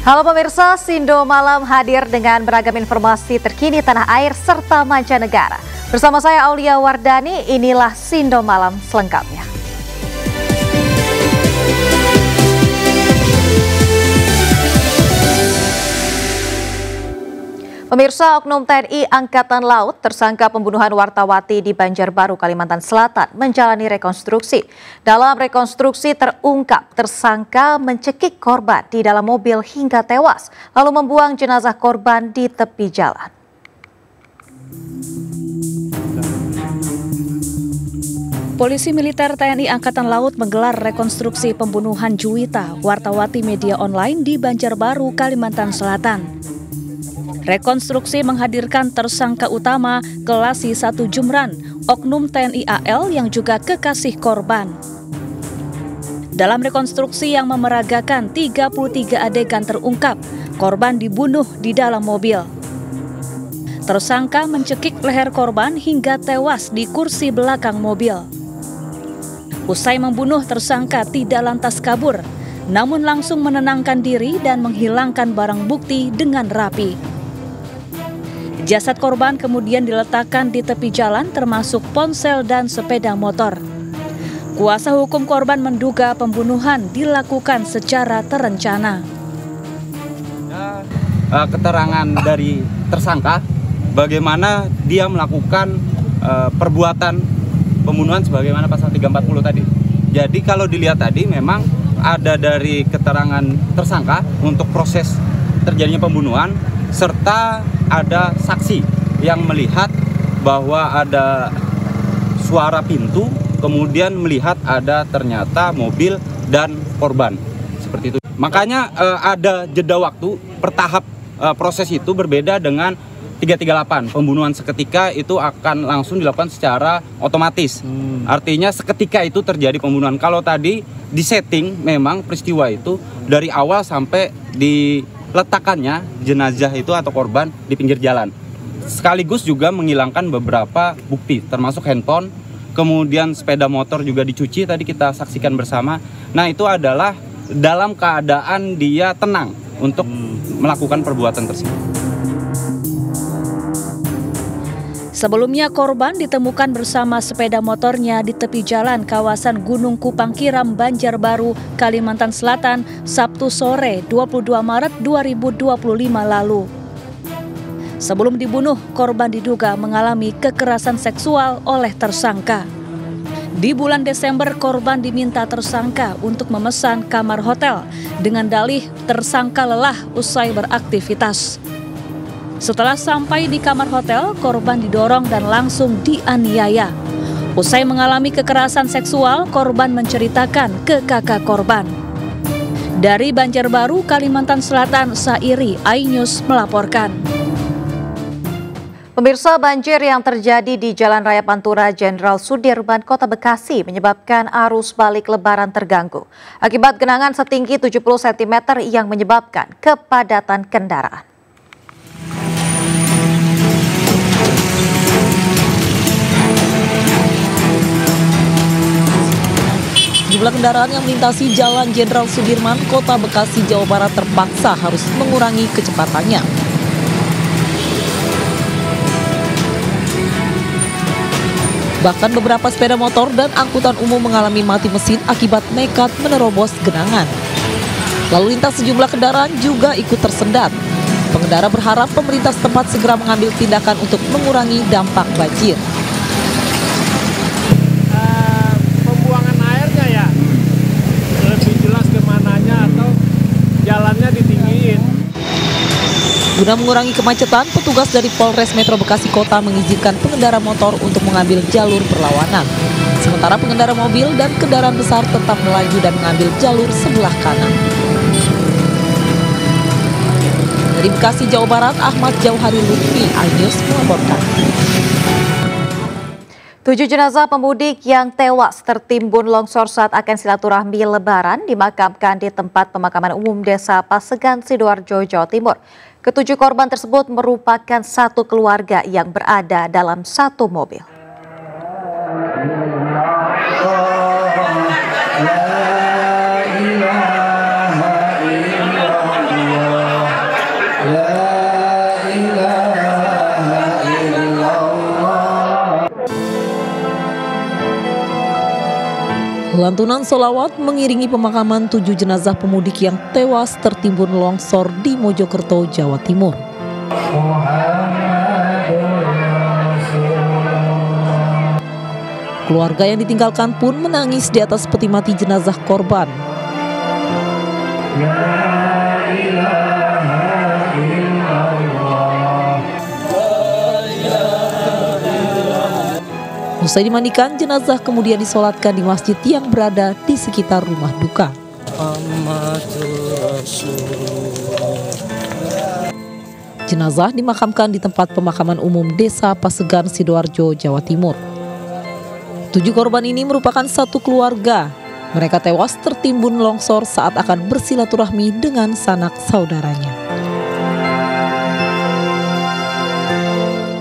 Halo pemirsa, Sindo Malam hadir dengan beragam informasi terkini tanah air serta mancanegara. Bersama saya Aulia Wardani, inilah Sindo Malam selengkapnya. Pemirsa, oknum TNI Angkatan Laut tersangka pembunuhan wartawati di Banjarbaru, Kalimantan Selatan menjalani rekonstruksi. Dalam rekonstruksi terungkap tersangka mencekik korban di dalam mobil hingga tewas, lalu membuang jenazah korban di tepi jalan. Polisi militer TNI Angkatan Laut menggelar rekonstruksi pembunuhan Juwita, wartawati media online di Banjarbaru, Kalimantan Selatan. Rekonstruksi menghadirkan tersangka utama Kelasi 1 Jumran, oknum TNI AL yang juga kekasih korban. Dalam rekonstruksi yang memeragakan 33 adegan terungkap, korban dibunuh di dalam mobil. Tersangka mencekik leher korban hingga tewas di kursi belakang mobil. Usai membunuh, tersangka tidak lantas kabur, namun langsung menenangkan diri dan menghilangkan barang bukti dengan rapi. Jasad korban kemudian diletakkan di tepi jalan termasuk ponsel dan sepeda motor. Kuasa hukum korban menduga pembunuhan dilakukan secara terencana. Keterangan dari tersangka bagaimana dia melakukan perbuatan pembunuhan sebagaimana pasal 340 tadi. Jadi kalau dilihat tadi memang ada dari keterangan tersangka untuk proses terjadinya pembunuhan, serta ada saksi yang melihat bahwa ada suara pintu, kemudian melihat ada ternyata mobil dan korban. Seperti itu. Makanya ada jeda waktu bertahap, proses itu berbeda dengan 338. Pembunuhan seketika itu akan langsung dilakukan secara otomatis. Artinya seketika itu terjadi pembunuhan. Kalau tadi disetting memang peristiwa itu dari awal sampai diletakkannya jenazah itu atau korban di pinggir jalan. Sekaligus juga menghilangkan beberapa bukti termasuk handphone, kemudian sepeda motor juga dicuci tadi kita saksikan bersama. Nah, itu adalah dalam keadaan dia tenang untuk melakukan perbuatan tersebut. Sebelumnya korban ditemukan bersama sepeda motornya di tepi jalan kawasan Gunung Kupang Kiram, Banjarbaru, Kalimantan Selatan, Sabtu sore 22 Maret 2025 lalu. Sebelum dibunuh, korban diduga mengalami kekerasan seksual oleh tersangka. Di bulan Desember, korban diminta tersangka untuk memesan kamar hotel dengan dalih tersangka lelah usai beraktivitas. Setelah sampai di kamar hotel, korban didorong dan langsung dianiaya. Usai mengalami kekerasan seksual, korban menceritakan ke kakak korban. Dari Banjarbaru, Kalimantan Selatan, Sairi iNews melaporkan. Pemirsa, banjir yang terjadi di Jalan Raya Pantura Jenderal Sudirman, Kota Bekasi menyebabkan arus balik Lebaran terganggu. Akibat genangan setinggi 70 cm yang menyebabkan kepadatan kendaraan. Jumlah kendaraan yang melintasi Jalan Jenderal Sudirman, Kota Bekasi, Jawa Barat terpaksa harus mengurangi kecepatannya. Bahkan beberapa sepeda motor dan angkutan umum mengalami mati mesin akibat nekat menerobos genangan. Lalu lintas sejumlah kendaraan juga ikut tersendat. Pengendara berharap pemerintah setempat segera mengambil tindakan untuk mengurangi dampak banjir. Jalannya ditinggiin. Guna mengurangi kemacetan, petugas dari Polres Metro Bekasi Kota mengizinkan pengendara motor untuk mengambil jalur berlawanan. Sementara pengendara mobil dan kendaraan besar tetap melaju dan mengambil jalur sebelah kanan. Dari Bekasi, Jawa Barat, Ahmad Jauhari Lutfi, iNews melaporkan. 7 jenazah pemudik yang tewas tertimbun longsor saat akan silaturahmi Lebaran dimakamkan di tempat pemakaman umum Desa Pasegan, Sidoarjo, Jawa Timur. Ketujuh korban tersebut merupakan satu keluarga yang berada dalam satu mobil. Lantunan sholawat mengiringi pemakaman 7 jenazah pemudik yang tewas tertimbun longsor di Mojokerto, Jawa Timur. Keluarga yang ditinggalkan pun menangis di atas peti mati jenazah korban. Usai dimandikan, jenazah kemudian disolatkan di masjid yang berada di sekitar rumah duka. Jenazah dimakamkan di tempat pemakaman umum Desa Pasegan, Sidoarjo, Jawa Timur. 7 korban ini merupakan satu keluarga. Mereka tewas tertimbun longsor saat akan bersilaturahmi dengan sanak saudaranya.